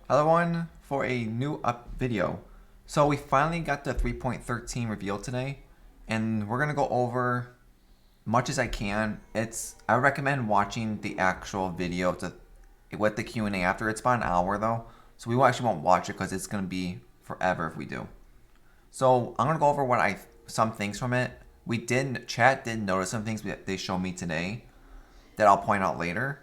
Other one for a new up video. So we finally got the 3.13 reveal today, and we're gonna go over much as I can. I recommend watching the actual video with the Q&A after. It's about an hour though, so we actually won't watch it because it's gonna be forever if we do. So I'm gonna go over some things from it. Chat did notice some things that they showed me today that I'll point out later.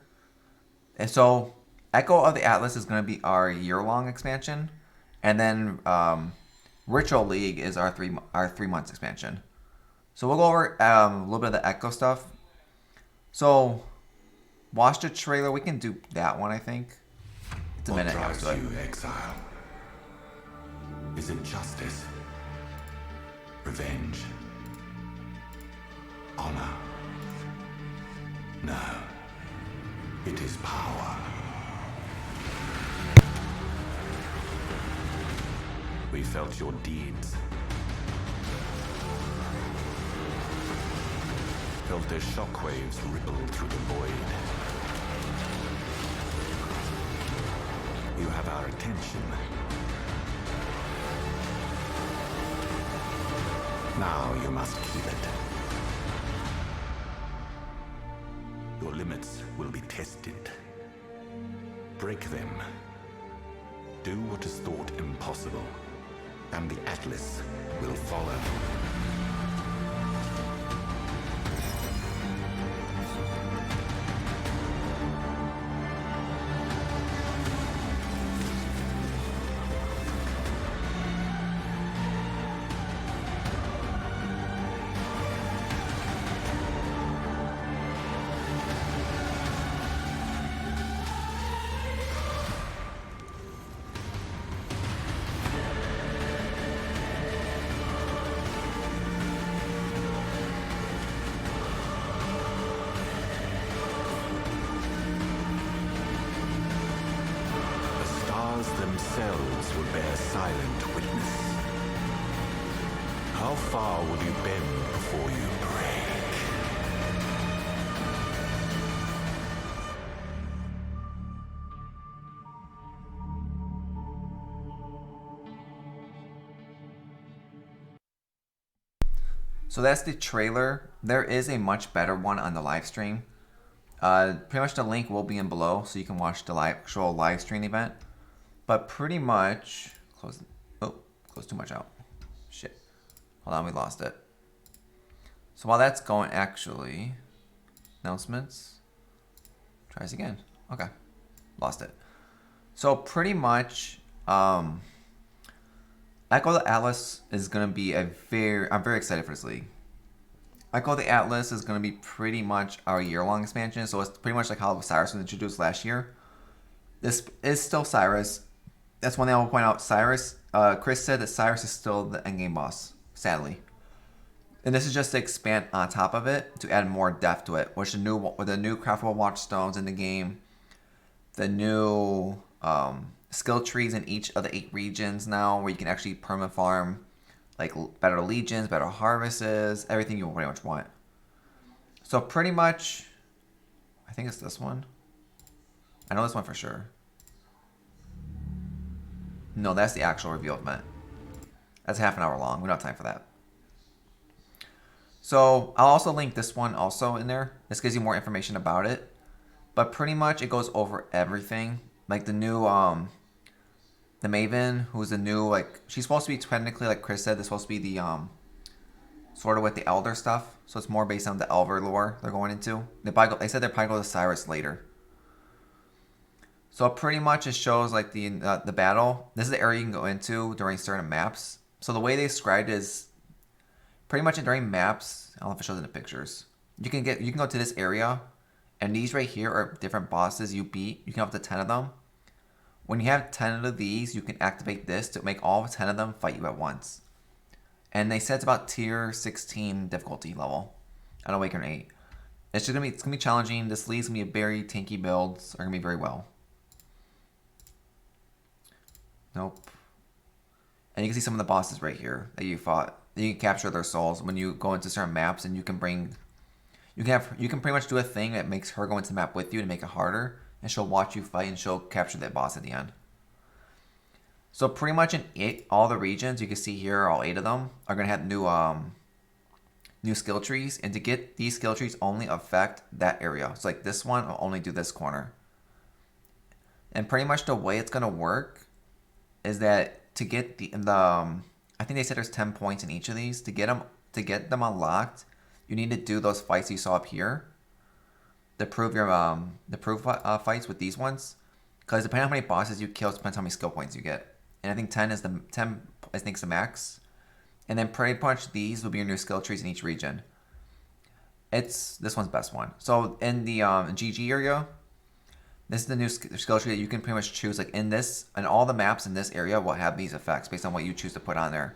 And so Echo of the Atlas is going to be our year-long expansion, and then Ritual League is our 3 months expansion. So we'll go over a little bit of the Echo stuff. So watch the trailer. We can do that one, I think. It's a minute. What drives you, exile? Is it justice? Revenge? Honor? No. It is power. We felt your deeds. Felt their shockwaves ripple through the void. You have our attention. Now you must keep it. Your limits will be tested. Break them. Do what is thought impossible, and the Atlas will follow. Themselves will bear silent witness. How far will you bend before you break? So that's the trailer. There is a much better one on the live stream. Pretty much the link will be in below, so you can watch the actual live stream event. But pretty much, close too much out. Shit. Hold on, we lost it. So while that's going, actually, announcements. Try this again. Okay, lost it. So pretty much, Echo the Atlas is gonna be I'm very excited for this league. Echo the Atlas is gonna be pretty much our year-long expansion. So it's pretty much like how Cyrus was introduced last year. This is still Cyrus. That's one thing I will point out. Chris said that Cyrus is still the endgame boss, sadly. And this is just to expand on top of it to add more depth to it, with the new craftable watchstones in the game, the new skill trees in each of the 8 regions now, where you can actually perma farm, like better legions, better harvests, everything you pretty much want. So pretty much, I think it's this one. I know this one for sure. No, that's the actual reveal event. That's half an hour long. We don't have time for that. So I'll also link this one also in there. This gives you more information about it. But pretty much it goes over everything. Like the new, the Maven, who's the new, she's supposed to be technically, like Chris said, this supposed to be the, sort of with the Elder stuff. So it's more based on the Elder lore they're going into. They said they're probably going to Cyrus later. So pretty much it shows like the battle. This is the area you can go into during certain maps. So the way they described it is pretty much during maps. I don't know if it shows in the pictures. You can go to this area, and these right here are different bosses you beat. You can have up to 10 of them. When you have 10 of these, you can activate this to make all 10 of them fight you at once. And they said it's about tier 16 difficulty level on Awakener 8. It's gonna be challenging. This league's gonna be a very tanky builds are gonna be very well. Nope. And you can see some of the bosses right here that you fought. You can capture their souls when you go into certain maps, and you can pretty much do a thing that makes her go into the map with you to make it harder, and she'll watch you fight, and she'll capture that boss at the end. So pretty much in all the regions you can see here, all 8 of them are gonna have new skill trees, and to get these skill trees only affect that area. So like this one will only do this corner. And pretty much the way it's gonna work is that to get I think they said there's 10 points in each of these. To get them unlocked, you need to do those fights you saw up here. To prove your fights with these ones, because depending on how many bosses you kill, depends how many skill points you get. And I think 10 is the max. And then pretty much these will be your new skill trees in each region. This one's the best one. So in the GG area, this is the new skill tree that you can pretty much choose. Like in all the maps in this area will have these effects based on what you choose to put on there.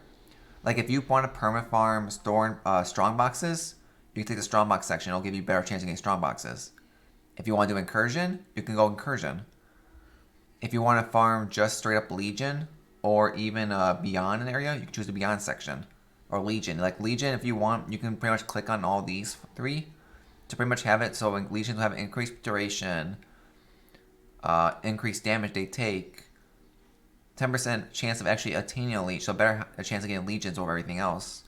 Like if you want to perma farm strong boxes, you can take the strong box section. It'll give you a better chance of getting strong boxes. If you want to do incursion, you can go incursion. If you want to farm just straight up Legion or even beyond an area, you can choose the beyond section or Legion. Like Legion, if you want, you can pretty much click on all these 3 to pretty much have it. So Legions will have increased duration, increased damage they take, 10% chance of actually attaining a leech, so better a chance of getting legions over everything else.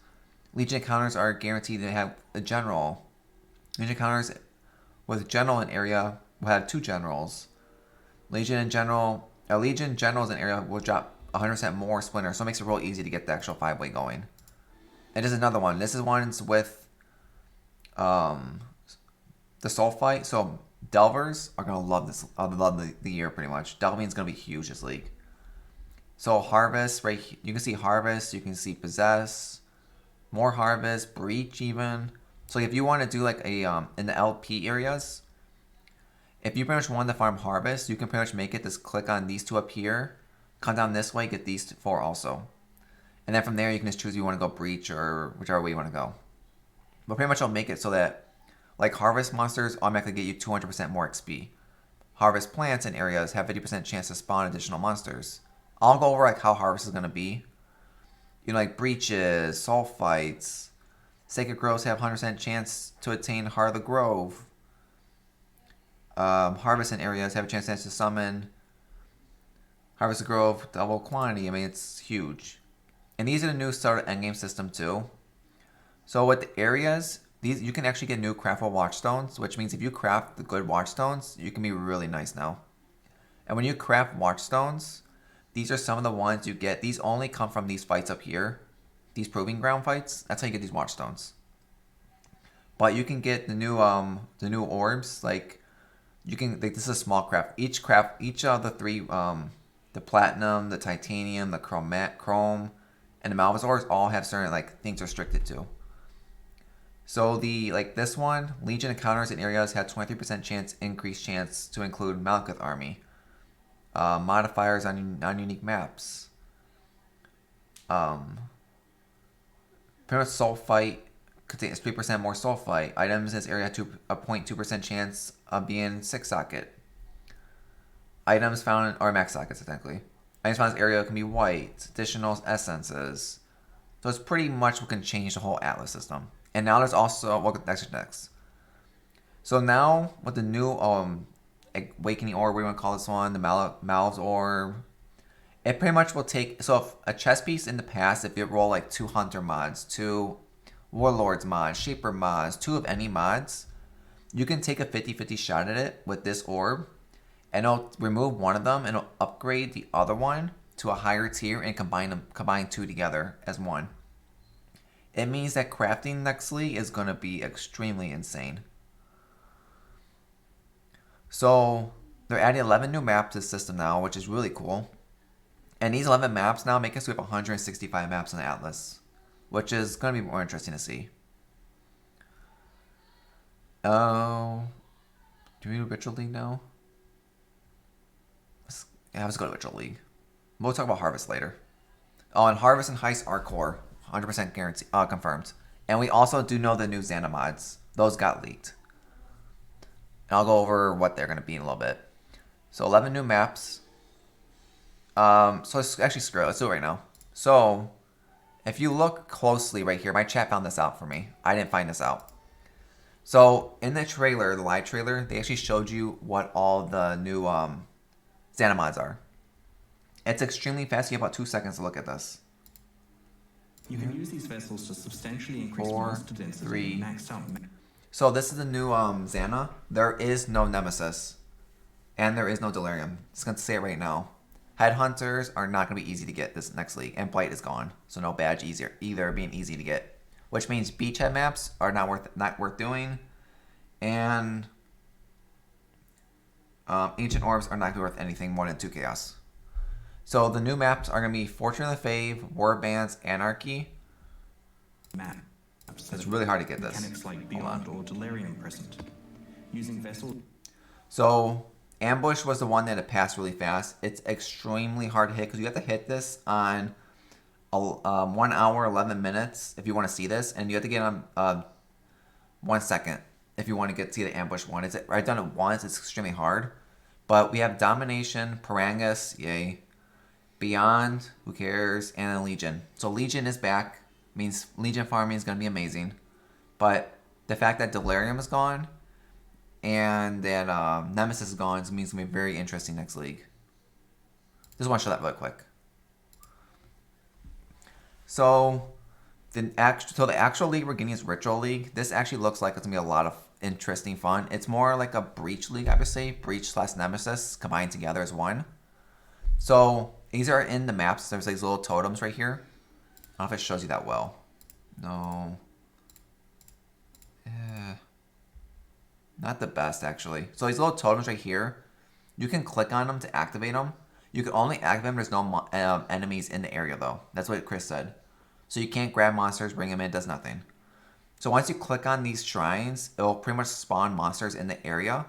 Legion encounters are guaranteed to have a general. Legion encounters with general in area will have 2 generals. Legion generals in area will drop 100% more splinter, so it makes it real easy to get the actual 5-way going. And this is another one. This is ones with the soul fight. So Delvers are gonna love this. Love the year pretty much. Delving's gonna be huge this league. So Harvest, right? You can see Harvest. You can see Possess, more Harvest, Breach even. So if you want to do like a in the LP areas, if you pretty much want to farm Harvest, you can pretty much make it. Just click on these 2 up here, come down this way, get these 4 also, and then from there you can just choose if you want to go Breach or whichever way you want to go. But pretty much I'll make it so that like Harvest monsters automatically get you 200% more XP. Harvest plants in areas have 50% chance to spawn additional monsters. I'll go over like how Harvest is gonna be. You know, like Breaches, Soul Fights, Sacred Groves have 100% chance to attain Heart of the Grove. Harvest in areas have a chance to summon Harvest of Grove, double quantity. I mean, it's huge. And these are the new starter endgame system too. So with the areas, you can actually get new craftable watchstones, which means if you craft the good watchstones, you can be really nice now. And when you craft watchstones, these are some of the ones you get. These only come from these fights up here, these proving ground fights. That's how you get these watchstones. But you can get the new orbs. Like you can, like, this is a small craft. Each of the 3, the platinum, the titanium, the chrome, and the Malvis orbs all have certain like things restricted to. So this one, Legion encounters in areas have 23% increased chance to include Malkuth army. Modifiers on non-unique maps. Pretty much Soul Fight contains 3% more Soul Fight. Items in this area have a 0.2% chance of being 6 socket. Items found are max sockets technically. Items found in this area can be white. Additional essences. So it's pretty much what can change the whole Atlas system. And now there's also next. So now with the new Awakening Orb, what do you want to call this one? The Mal's Orb. It pretty much will take, so if a chess piece in the past, if you roll like 2 Hunter mods, 2 Warlords mods, Shaper mods, 2 of any mods, you can take a 50-50 shot at it with this orb, and it'll remove one of them and it'll upgrade the other one to a higher tier and combine 2 together as one. It means that crafting next league is going to be extremely insane. So they're adding 11 new maps to the system now, which is really cool. And these 11 maps now make us have 165 maps in the Atlas, which is going to be more interesting to see. Oh, do we do Ritual League now? Let's go to Ritual League. We'll talk about Harvest later. Oh, and Harvest and Heist are core. 100% guarantee, confirmed. And we also do know the new Zana mods. Those got leaked. And I'll go over what they're going to be in a little bit. So 11 new maps. So let's actually screw it. Let's do it right now. So if you look closely right here, my chat found this out for me. I didn't find this out. So in the trailer, the live trailer, they actually showed you what all the new Zana mods are. It's extremely fast. You have about 2 seconds to look at this. You can use these vessels to substantially increase 4, monster density 3. and max out. So this is the new Zana. There is no Nemesis. And there is no Delirium. Just going to say it right now. Headhunters are not going to be easy to get this next league. And Blight is gone. So no badge either being easy to get. Which means beachhead maps are not worth doing. And Ancient Orbs are not going to be worth anything more than 2 Chaos. So the new maps are going to be Fortune of the Fave, Warbands, Anarchy. Map. It's really hard to get this. Mechanics like Beyond or Delirium present. Using vessel. So Ambush was the one that it passed really fast. It's extremely hard to hit because you have to hit this on 1 hour 11 minutes if you want to see this, and you have to get on 1 second if you want to see the Ambush one. I've done it once. It's extremely hard, but we have Domination, Parangus, yay, Beyond, who cares, and then Legion. So Legion is back. Means Legion farming is going to be amazing, but the fact that Delirium is gone and that Nemesis is gone means it's going to be very interesting next league. Just want to show that really quick. So the actual league we're getting is Ritual League. This actually looks like it's going to be a lot of interesting fun. It's more like a Breach League, I would say. Breach / Nemesis combined together as one. So these are in the maps. There's these little totems right here. I don't know if it shows you that well. No. Not the best, actually. So these little totems right here, you can click on them to activate them. You can only activate them. There's no enemies in the area, though. That's what Chris said. So you can't grab monsters, bring them in, does nothing. So once you click on these shrines, it'll pretty much spawn monsters in the area.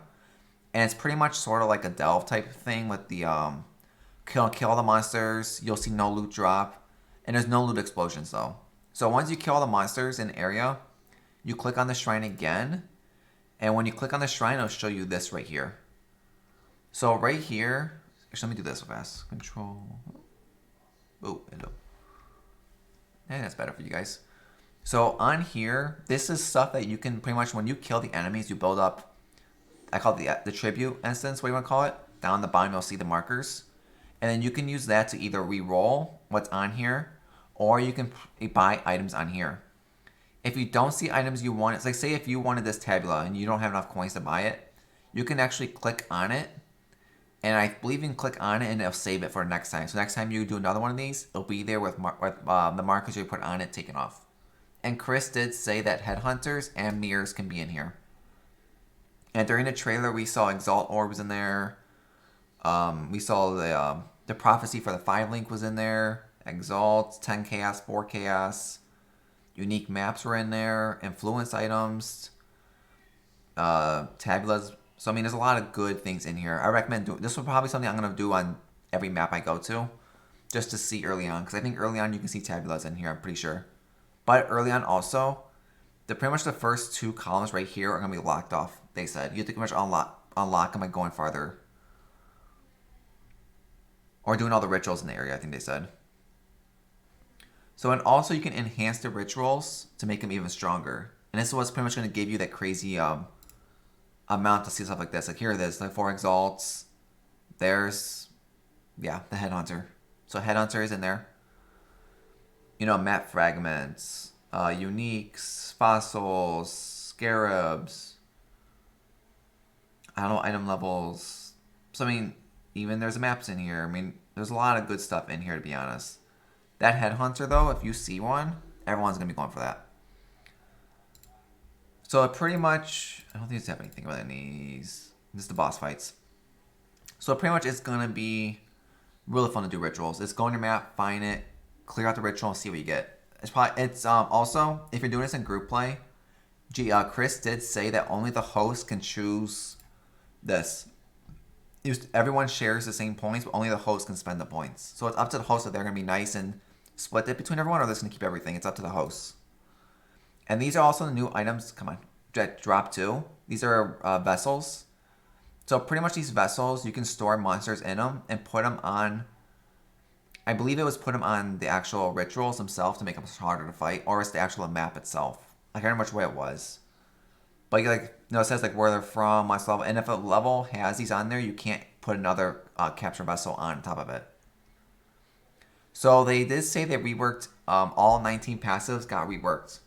And it's pretty much sort of like a delve type thing with the kill the monsters. You'll see no loot drop. And there's no loot explosions, though. So once you kill all the monsters in the area, you click on the shrine again. And when you click on the shrine, it'll show you this right here. So right here, actually, let me do this real fast. Control. Oh, hello. And that's better for you guys. So on here, this is stuff that you can pretty much, when you kill the enemies, you build up, I call it the tribute instance, what you want to call it. Down the bottom, you'll see the markers. And then you can use that to either re-roll what's on here, or you can buy items on here. If you don't see items you want, it's like, say if you wanted this tabula and you don't have enough coins to buy it, you can actually click on it. And I believe you can click on it and it'll save it for next time. So next time you do another one of these, it'll be there with the markers you put on it taken off. And Chris did say that headhunters and mirrors can be in here. And during the trailer, we saw Exalt Orbs in there. We saw the prophecy for the 5 link was in there. Exalt, 10 chaos, 4 chaos. Unique maps were in there. Influence items. Tabulas. So, I mean, there's a lot of good things in here. I recommend doing this. Will probably something I'm going to do on every map I go to. Just to see early on. Because I think early on you can see tabulas in here. I'm pretty sure. But early on also, pretty much the first 2 columns right here are going to be locked off, they said. You have to pretty much unlock them by going farther. Or doing all the rituals in the area, I think they said. So, and also you can enhance the rituals to make them even stronger. And this is what's pretty much going to give you that crazy amount to see stuff like this. Like here it is, like 4 exalts. There's, yeah, the headhunter. So headhunter is in there. You know, map fragments, uniques, fossils, scarabs. I don't know, item levels. So, I mean, even there's maps in here. I mean, there's a lot of good stuff in here, to be honest. That headhunter, though, if you see one, everyone's going to be going for that. So it pretty much, I don't think it's have anything about these. Just the boss fights. So pretty much it's going to be really fun to do rituals. It's go on your map, find it, clear out the ritual, and see what you get. It's also, if you're doing this in group play, Chris did say that only the host can choose this. Everyone shares the same points, but only the host can spend the points. So it's up to the host if they're going to be nice and split it between everyone, or they're just going to keep everything. It's up to the hosts. And these are also the new items. Come on, drop 2. These are vessels. So pretty much these vessels, you can store monsters in them and put them on. I believe it was put them on the actual rituals themselves to make them harder to fight, or it's the actual map itself. I can't remember which way it was. But it says like where they're from, what level, and if a level has these on there, you can't put another capture vessel on top of it. So they did say they reworked all 19 passives got reworked.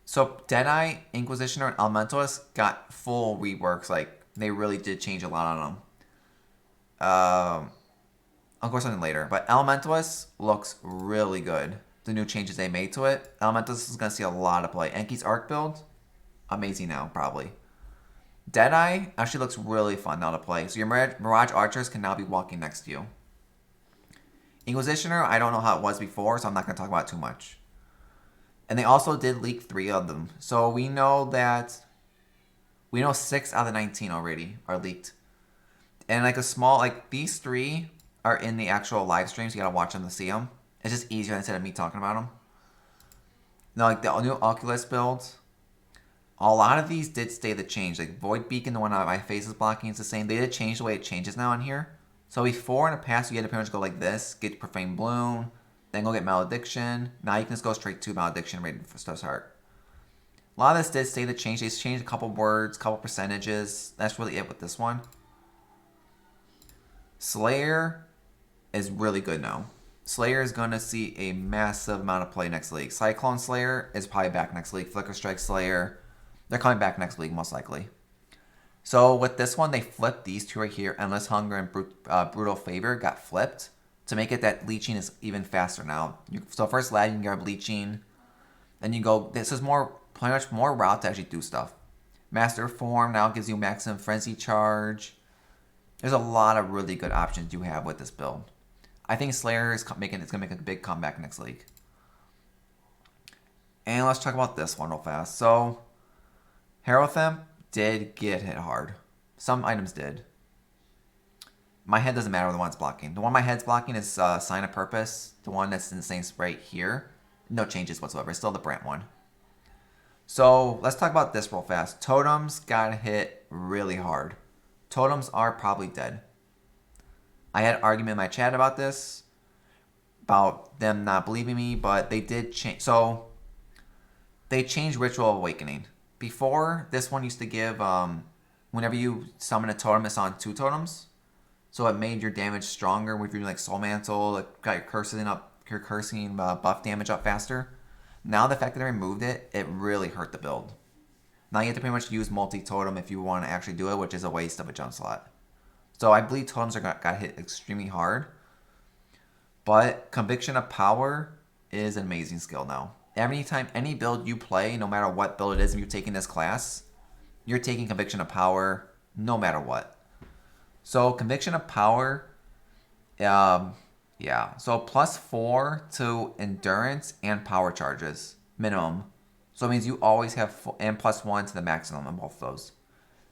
So Deadeye, Inquisitioner, and Elementalist got full reworks. Like they really did change a lot on them. I'll go something later, but Elementalist looks really good. The new changes they made to it. Elementalist is gonna see a lot of play. Enki's Arc build, amazing now probably. Deadeye actually looks really fun now to play. So your Mirage Archers can now be walking next to you. Inquisitioner, I don't know how it was before, so I'm not going to talk about it too much. And they also did leak 3 of them. So we know 6 out of the 19 already are leaked. And like a small, like these 3 are in the actual live stream, so you got to watch them to see them. It's just easier instead of me talking about them. Now, like the new Oculus builds, a lot of these did stay the change. Like Void Beacon, the one that my face is blocking, is the same. They did change the way it changes now on here. So before in the past, you had to pretty much go like this, get Profane Bloom, then go get Malediction. Now you can just go straight to Malediction right for start. A lot of this did stay the change. They changed a couple words, couple percentages. That's really it with this one. Slayer is really good now. Slayer is going to see a massive amount of play next league. Cyclone Slayer is probably back next league. Flicker Strike Slayer, they're coming back next league most likely. So with this one, they flipped these 2 right here. Endless Hunger and Brutal Favor got flipped to make it that leeching is even faster now. So first lad, you can grab leeching. Then you go, this is pretty much more route to actually do stuff. Master Form now gives you maximum frenzy charge. There's a lot of really good options you have with this build. I think Slayer is going to make a big comeback next league. And let's talk about this one real fast. So, Hierophant did get hit hard. Some items did. My head doesn't matter the one it's blocking. The one my head's blocking is Sign of Purpose. The one that's in the same right here. No changes whatsoever. It's still the Brant one. So let's talk about this real fast. Totems got hit really hard. Totems are probably dead. I had an argument in my chat about this. About them not believing me. But they did change. So they changed Ritual Awakening. Before, this one used to give, whenever you summon a totem, it's on 2 totems. So it made your damage stronger with your like Soul Mantle, like got your cursing buff damage up faster. Now the fact that they removed it, it really hurt the build. Now you have to pretty much use multi-totem if you want to actually do it, which is a waste of a jump slot. So I believe totems got hit extremely hard. But Conviction of Power is an amazing skill now. Every time, any build you play, no matter what build it is, if you're taking this class, you're taking Conviction of Power no matter what. So Conviction of Power, yeah. So +4 to Endurance and Power charges, minimum. So it means you always have, and +1 to the maximum on both of those.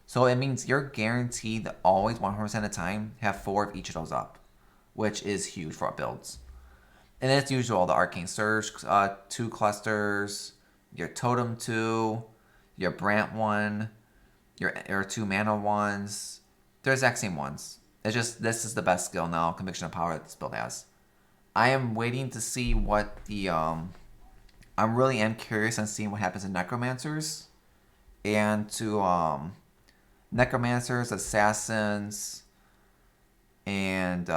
So it means you're guaranteed to always 100% of the time have 4 of each of those up, which is huge for our builds. And as usual, the Arcane Surge 2 clusters, your Totem 2, your Brant 1, your 2 mana ones. They're the exact same ones. It's just, this is the best skill now, Conviction of Power, that this build has. I am waiting to see what the, I really am curious on seeing what happens in Necromancers. And to, Necromancers, Assassins, and,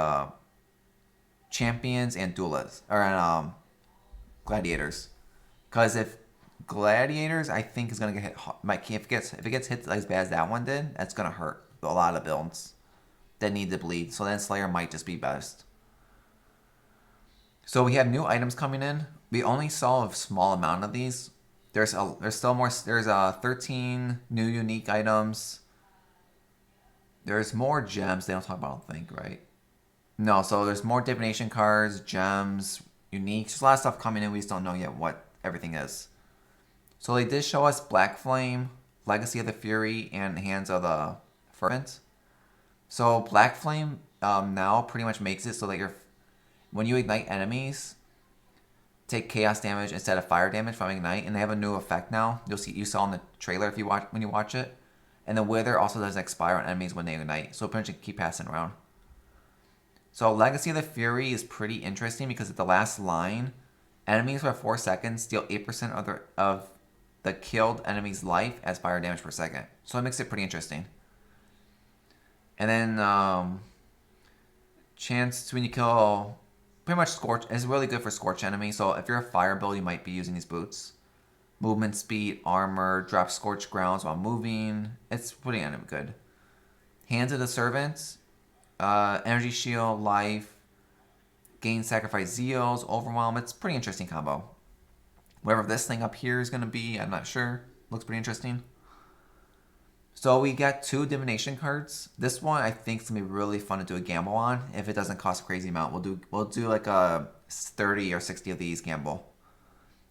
Champions and Duelists, or Gladiators. Because if Gladiators, I think is gonna get hit. If it gets hit as bad as that one did, that's gonna hurt a lot of builds that need to bleed. So then Slayer might just be best. So we have new items coming in. We only saw a small amount of these. There's still more. There's 13 new unique items. There's more gems. They don't talk about, I don't think, right? No, so there's more Divination Cards, gems, uniques. There's a lot of stuff coming in. We just don't know yet what everything is. So they did show us Black Flame, Legacy of the Fury, and Hands of the Fervent. So Black Flame now pretty much makes it so that when you ignite enemies, take chaos damage instead of fire damage from ignite, and they have a new effect now. You saw in the trailer when you watch it. And the Wither also doesn't expire on enemies when they ignite, so pretty much keep passing around. So Legacy of the Fury is pretty interesting because at the last line, enemies for 4 seconds deal 8% of the killed enemy's life as fire damage per second. So it makes it pretty interesting. And then Chance when you kill pretty much Scorch is really good for Scorch enemy. So if you're a fire build, you might be using these boots. Movement speed, armor, drop Scorch grounds while moving. It's pretty good. Hands of the Servants, energy shield, life, gain sacrifice zeals, overwhelm. It's pretty interesting combo. Whatever this thing up here is going to be, I'm not sure. Looks pretty interesting. So we got 2 divination cards. This one I think is gonna be really fun to do a gamble on. If it doesn't cost a crazy amount, we'll do like a 30 or 60 of these gamble.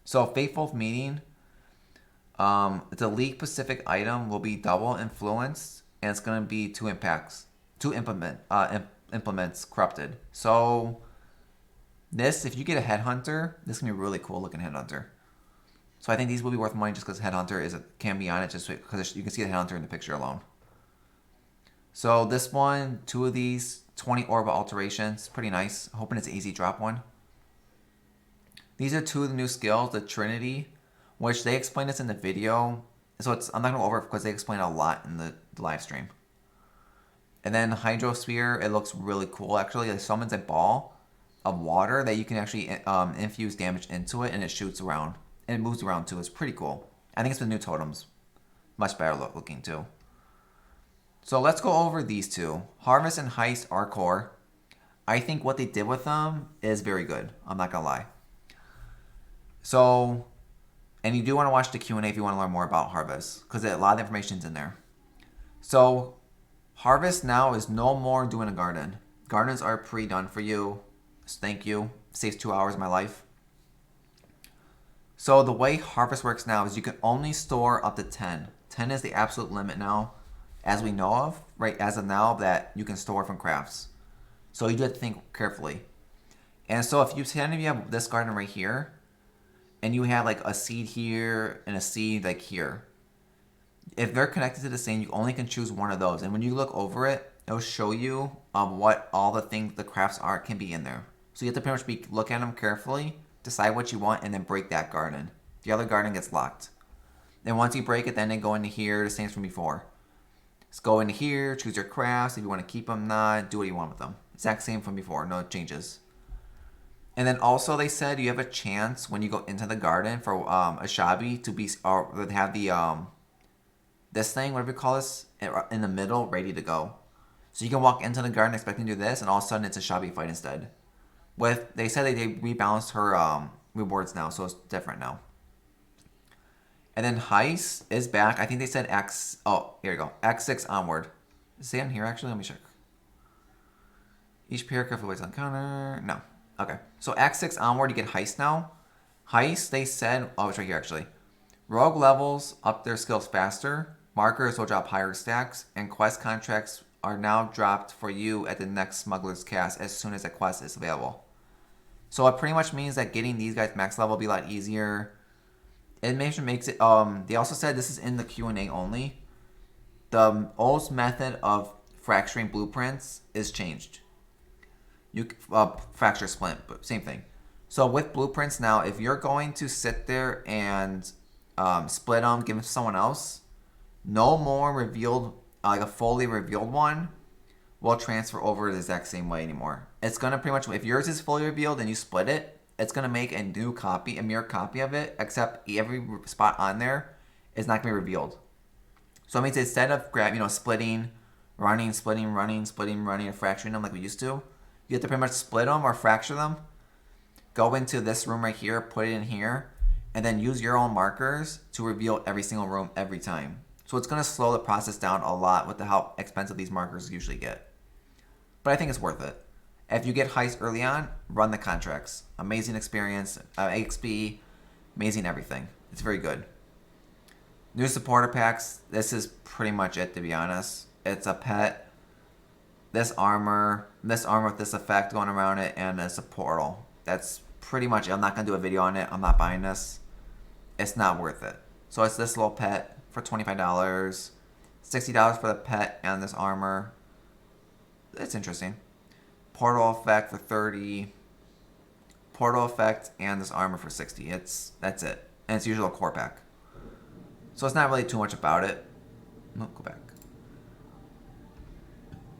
So Faithful Meeting, the League Pacific item will be double influence, and it's gonna be 2 impacts, 2 implements corrupted. So this, if you get a headhunter, this is gonna be a really cool looking headhunter. So I think these will be worth money just because Headhunter can be on it, just because you can see the Headhunter in the picture alone. So this one, 2 of these, 20 Orbital Alterations, pretty nice. Hoping it's an easy drop one. These are 2 of the new skills, the Trinity, which they explain this in the video. So I'm not going to go over it because they explain a lot in the live stream. And then Hydrosphere, it looks really cool actually. It summons a ball of water that you can actually infuse damage into it, and it shoots around. And it moves around too. It's pretty cool. I think it's the new totems. Much better looking too. So let's go over these 2. Harvest and Heist are core. I think what they did with them is very good. I'm not going to lie. So, and you do want to watch the Q&A if you want to learn more about Harvest, because a lot of information is in there. So, Harvest now is no more doing a garden. Gardens are pre-done for you. Thank you. Saves 2 hours of my life. So the way Harvest works now is you can only store up to 10. 10 is the absolute limit now, as we know of, right, as of now, that you can store from crafts. So you do have to think carefully. And so if you have this garden right here, and you have like a seed here and a seed like here, if they're connected to the same, you only can choose one of those. And when you look over it, it'll show you what all the things the crafts are can be in there. So you have to pretty much look at them carefully, decide what you want, and then break that garden. The other garden gets locked. Then once you break it, then they go into here, the same as from before. Just go into here, choose your crafts, if you want to keep them, not, do what you want with them. Exact same from before, no changes. And then also they said you have a chance when you go into the garden for a Shabi to be, or have the, this thing, whatever you call this, in the middle, ready to go. So you can walk into the garden expecting to do this, and all of a sudden it's a Shabi fight instead. They said they rebalanced her rewards now, so it's different now. And then Heist is back. I think they said X. Oh, here we go. X6 onward. Is it on here actually? Let me check. Each pair carefully waits on counter. No. Okay. So X6 onward, you get Heist now. Heist, they said. Oh, it's right here actually. Rogue levels up their skills faster. Markers will drop higher stacks, and quest contracts are now dropped for you at the next Smuggler's Cast as soon as a quest is available. So it pretty much means that getting these guys max level will be a lot easier. It makes it. They also said this is in the Q&A only. The old method of fracturing blueprints is changed. You fracture splint, but same thing. So with blueprints now, if you're going to sit there and split them, give them to someone else, no more revealed, like a fully revealed one, will transfer over the exact same way anymore. It's going to pretty much, if yours is fully revealed and you split it, it's going to make a new copy, a mirror copy of it, except every spot on there is not going to be revealed. So it means instead of splitting, running, and fracturing them like we used to, you have to pretty much split them or fracture them, go into this room right here, put it in here, and then use your own markers to reveal every single room every time. So it's going to slow the process down a lot with how expensive these markers usually get. But I think it's worth it. If you get Heist early on, run the contracts. Amazing experience, XP, amazing everything. It's very good. New supporter packs. This is pretty much it, to be honest. It's a pet, this armor with this effect going around it, and it's a portal. That's pretty much it. I'm not going to do a video on it. I'm not buying this. It's not worth it. So it's this little pet for $25, $60 for the pet and this armor. It's interesting. Portal effect for $30. Portal effect and this armor for $60. That's it. And it's usually a core pack. So it's not really too much about it. No, go back.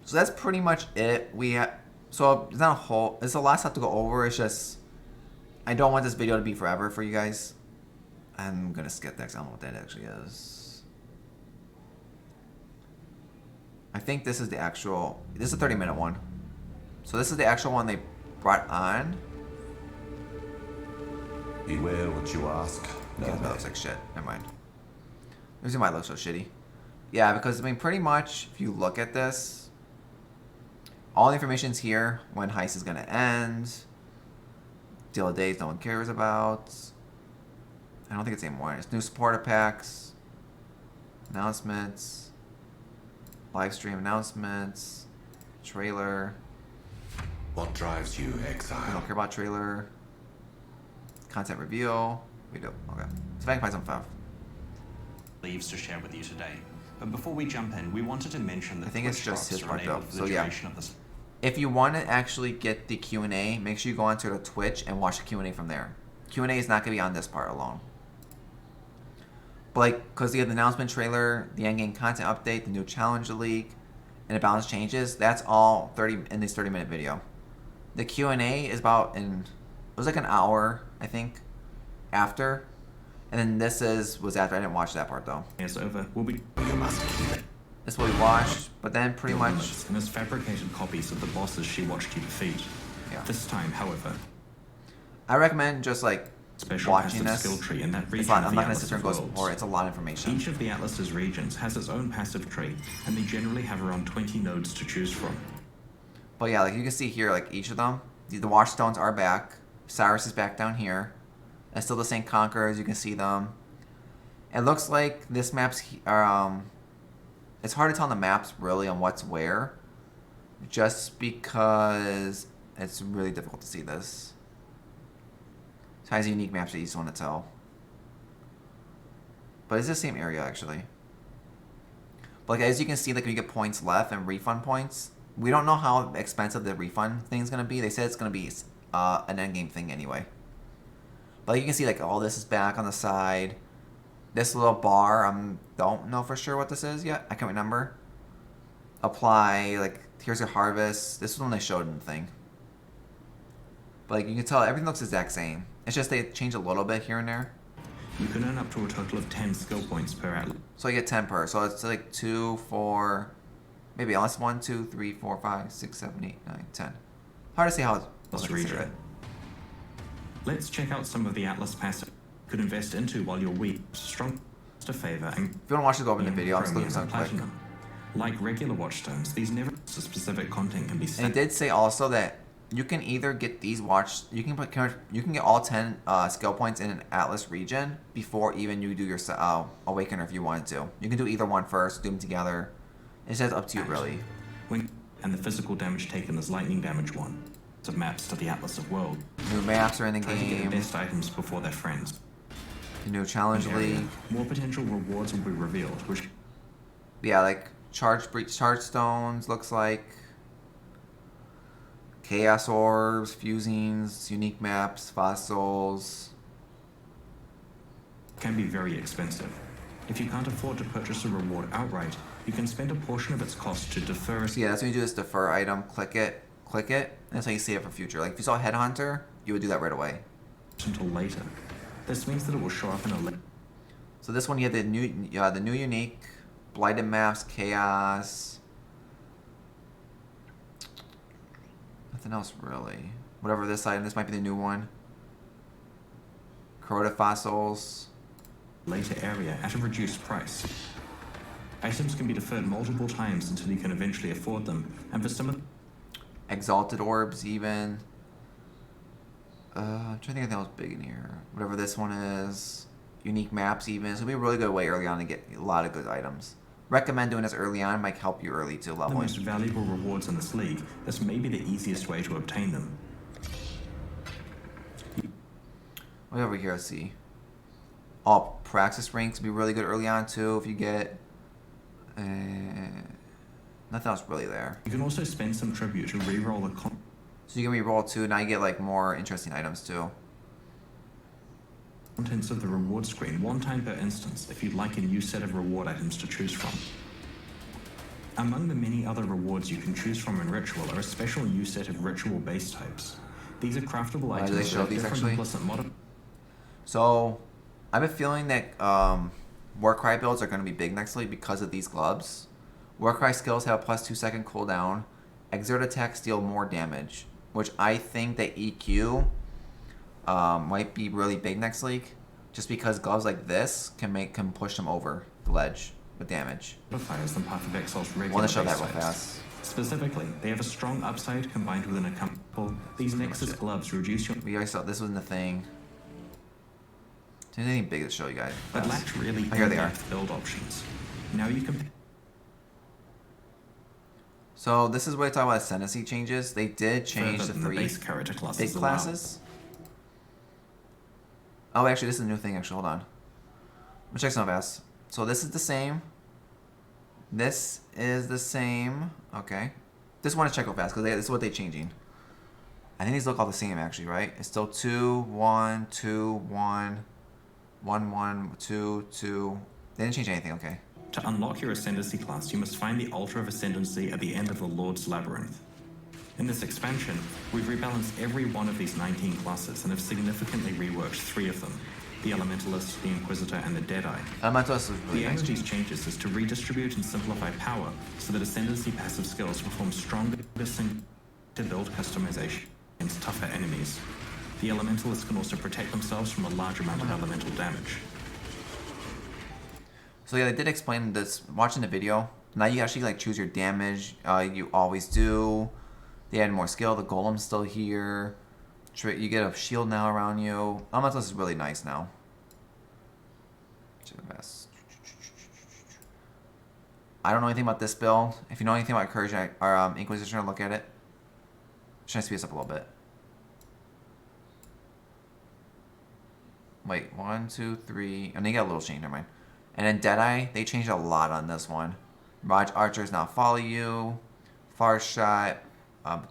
So that's pretty much it. So it's not a whole. It's a lot of stuff to go over. It's just I don't want this video to be forever for you guys. I'm gonna skip that 'cause I don't know what that actually is. I think this is the actual. This is a 30-minute one. So this is the actual one they brought on. Beware what you ask. Okay, that looks like shit. Never mind. The reason why it looks so shitty. Yeah, because I mean, pretty much, if you look at this, all the information's here. When heist is gonna end. Deal of days no one cares about. I don't think it's anymore. It's new supporter packs, announcements, live stream announcements, trailer. What drives you, We exile? don't care about trailer. Content reveal. We do. Okay. So if I can find some stuff. leaves to share with you today. But before we jump in, we wanted to mention that I think it's Twitch just his drops are part enabled though. for So the yeah. duration of this. If you want to actually get the Q&A, make sure you go onto the Twitch and watch the Q&A from there. Q&A is not going to be on this part alone. But like, because you have the announcement trailer, the endgame content update, the new challenge league, and the balance changes, that's all 30 in this 30-minute video. The Q&A is about it was like an hour, I think, after. And then this was after. I didn't watch that part though. It's over. We'll be You must keep it. This is what we watched, but then pretty much, and as fabricated copies of the bosses she watched you defeat. yeah. This time, however, I recommend just like special watching passive this. skill tree in that It's region a lot, of I'm the not going to Atlas sit there and of go Worlds. more. It's a lot of information. Each of the Atlas's regions has its own passive tree, and they generally have around 20 nodes to choose from. But yeah, like you can see here, like each of them, the Watchstones are back. Cyrus is back down here. And still the same Conquerors. You can see them. It looks like this map's it's hard to tell on the maps really on what's where, just because it's really difficult to see this. It has unique maps that you just want to tell. But it's the same area actually. But like as you can see, like you get points left and refund points. We don't know how expensive the refund thing is gonna be. They said it's gonna be an endgame thing anyway. But you can see like all this is back on the side. This little bar, don't know for sure what this is yet. I can't remember. Apply, like, here's your harvest. This is when they showed in the thing. But like, you can tell everything looks the exact same. It's just they change a little bit here and there. You can earn up to a total of 10 skill points per Atlas. So you get 10 per. So it's like 2, 4, maybe unless 1, 2, 3, 4, 5, 6, 7, 8, 9, 10. Hard to see how it's region. it. Let's check out some of the Atlas passive you could invest into while you're weak, strong to favor, and If you want to watch this, go over in the video. I'm just looking chromium for and something quick. platinum. Like regular watchstones, these never specific content can be And set. it did say also that you can either get these you can get all 10 skill points in an Atlas region before even you do your Awakener if you wanted to. You can do either one first, do them together. It's just up to you really. And the physical damage taken is lightning damage one. Of maps to the Atlas of World. New maps are in the Try to get the game. best items before their friends. The new challenge league. More potential rewards will be revealed, which Yeah, like charge stones looks like. Chaos orbs, fusings, unique maps, fossils. can be very expensive. If you can't afford to purchase a reward outright, you can spend a portion of its cost to defer. So yeah, that's when you do this defer item. Click it, and that's how you save it for future. Like if you saw Headhunter, you would do that right away. Until later. This means that it will show up in a So this one you have the new unique, blighted maps, chaos. Nothing else really. Whatever this item, this might be the new one. Corroded fossils. later area at a reduced price. Items can be deferred multiple times until you can eventually afford them, and for some of Exalted orbs even. I'm trying to think of anything else big in here. Whatever this one is. Unique maps even. So it'll be a really good way early on to get a lot of good items. Recommend doing this early on. It might help you early to the level. most valuable rewards in this league, this may be the easiest way to obtain them. What over here? Let's see. Oh, praxis ranks will be really good early on too if you get. Nothing else really there. You can also spend some tribute to reroll the So you can re-roll too. Now you get like more interesting items too. contents of the reward screen one time per instance if you'd like a new set of reward items to choose from. Among the many other rewards you can choose from in Ritual are a special new set of Ritual base types. These are craftable do they items show that have these different actually? implicit modifiers. So, I have a feeling that Warcry builds are going to be big next week because of these gloves. Warcry skills have a plus 2-second cooldown. Exert attacks deal more damage, which I think that EQ might be really big next week, just because gloves like this can push them over the ledge with damage. Modifiers than Path of Exile's I regular want to show base that real types. fast. Specifically, they have a strong upside combined with an accountable. These Nexus gloves reduce your We already saw this was in the thing. Is there anything big to show you guys? but lacked really Oh, here they are. in-depth build options. Now you can So this is where I talk about Ascendancy changes. They did change further the than the 3 base character classes big allow. classes. Oh, actually, this is a new thing. Actually, hold on. Let me check some fast. So this is the same. This is the same. Okay. Just want to check real fast because this is what they're changing. I think these look all the same actually, right? It's still 2, 1, 2, 1, 1, 1, 2, 2. They didn't change anything. Okay. To unlock your Ascendancy class, you must find the Altar of Ascendancy at the end of the Lord's Labyrinth. In this expansion, we've rebalanced every one of these 19 classes and have significantly reworked 3 of them: the Elementalist, the Inquisitor, and the Deadeye. Elementalist was really The aim nice. of these changes is to redistribute and simplify power so that Ascendancy passive skills perform stronger to build customization against tougher enemies. The Elementalists can also protect themselves from a large amount of elemental damage. So yeah, they did explain this. Watching the video, now you actually like choose your damage. You always do. They added more skill. The golem's still here. You get a shield now around you. Elementalist is really nice now. Check the best. I don't know anything about this build. If you know anything about Courage or Inquisition, look at it. Trying to speed this up a little bit. Wait, 1, 2, 3. And they got a little change. Never mind. And then Deadeye, they changed a lot on this one. Raj Archers now follow you. Far shot,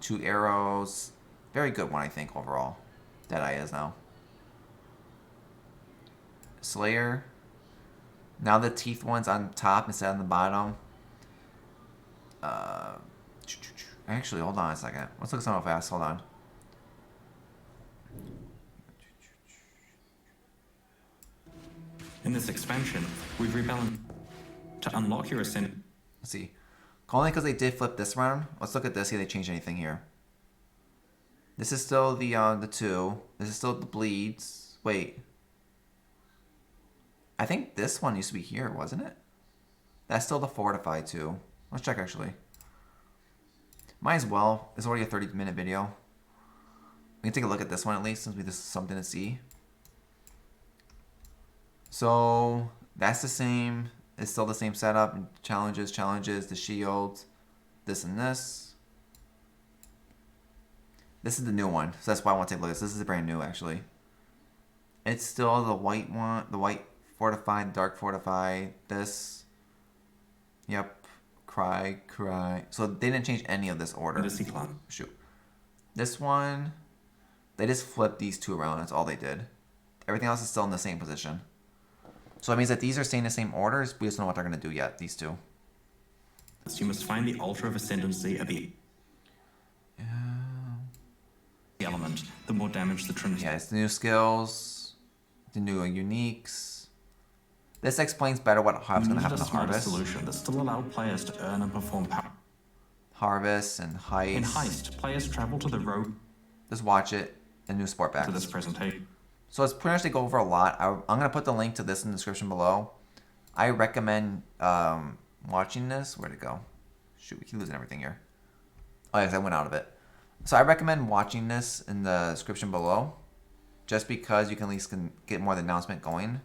2 arrows. Very good one, I think, overall. Deadeye is now. Slayer. Now the teeth one's on top instead of on the bottom. Actually, hold on a second. Let's look at something fast. Hold on. In this expansion, we've rebalanced to unlock your Ascend. Let's see. Only because they did flip this round. Let's look at this. See if they changed anything here. This is still the 2. This is still the bleeds. Wait. I think this one used to be here, wasn't it? That's still the fortified 2. Let's check actually. Might as well. It's already a 30-minute video. We can take a look at this one at least, since this is something to see. So that's the same. It's still the same setup. Challenges, the shields, this and this. This is the new one, so that's why I want to take a look at this. This is brand new, actually. It's still the white one, the white fortified, dark fortified. This. Yep. Cry. So they didn't change any of this order. Shoot. This one, they just flipped these 2 around. That's all they did. Everything else is still in the same position. So that means that these are staying in the same orders. We just don't know what they're going to do yet, these 2. You must find the Altar of Ascendancy at the element. The more damage the Trinity. Yeah, it's the new skills, the new uniques. This explains better how it's going to happen to Harvest. Solution that still allowed players to earn and perform power. Harvest and Heist. In Heist, players travel to the road. Just watch it. The new sport back. To this presentation. So it's pretty much they go over a lot. I'm going to put the link to this in the description below. I recommend watching this. Where'd it go? Shoot, we keep losing everything here. Oh, yes, I went out of it. So I recommend watching this in the description below. Just because you can at least get more of the announcement going.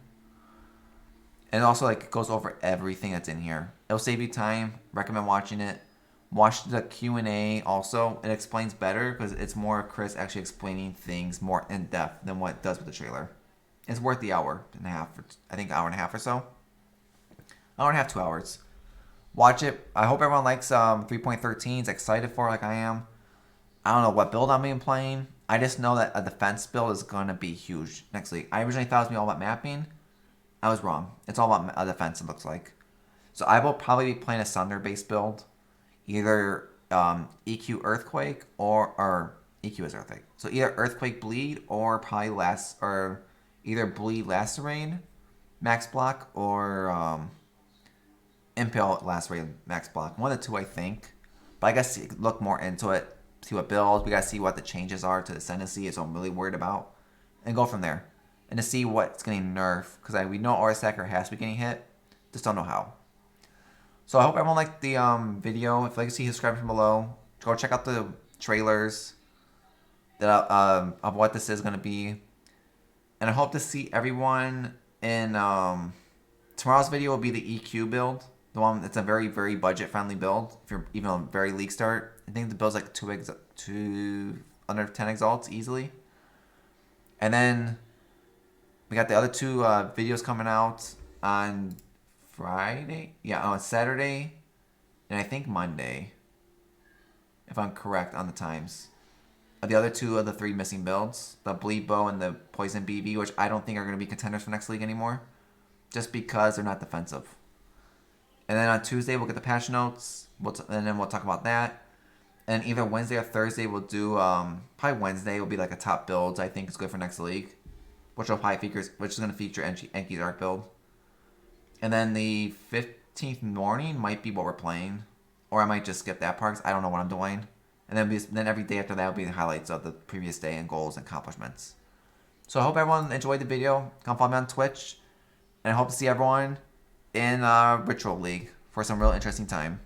And also, like, it goes over everything that's in here. It'll save you time. Recommend watching it. Watch the Q&A also. It explains better because it's more Chris actually explaining things more in depth than what it does with the trailer. It's worth the hour and a half. I think hour and a half or so. Hour and a half, 2 hours. Watch it. I hope everyone likes 3.13. Is excited for it like I am. I don't know what build I'm being playing. I just know that a defense build is going to be huge next week. I originally thought it was going to be all about mapping. I was wrong. It's all about a defense, it looks like. So I will probably be playing a Sunder based build, either EQ Earthquake or EQ is Earthquake. So either Earthquake Bleed or probably or either Bleed Lacerate max block or Impale Lacerate max block. One of the two, I think. But I guess look more into it, see what builds. We gotta see what the changes are to the Ascendancy, is what I'm really worried about, and go from there. And to see what's getting nerfed, because we know Aura Stacker has to be getting hit, just don't know how. So I hope everyone liked the video. If you like to see, subscribe from below. Go check out the trailers that of what this is going to be. And I hope to see everyone in tomorrow's video will be the EQ build. The one that's a very, very budget friendly build. If you're even a very league start, I think the build's like two under 10 exalts easily. And then we got the other two videos coming out on Friday? Yeah, on Saturday, and I think Monday, if I'm correct on the times. The other two of the three missing builds, the Bleed Bow and the Poison BB, which I don't think are going to be contenders for next league anymore, just because they're not defensive. And then on Tuesday, we'll get the patch notes, and then we'll talk about that. And either Wednesday or Thursday, we'll do, probably Wednesday will be like a top builds I think is good for next league, which will probably which is going to feature Enki's Arc build. And then the 15th morning might be what we're playing. Or I might just skip that part because I don't know what I'm doing. And then every day after that will be the highlights of the previous day and goals and accomplishments. So I hope everyone enjoyed the video. Come follow me on Twitch. And I hope to see everyone in Ritual League for some real interesting time.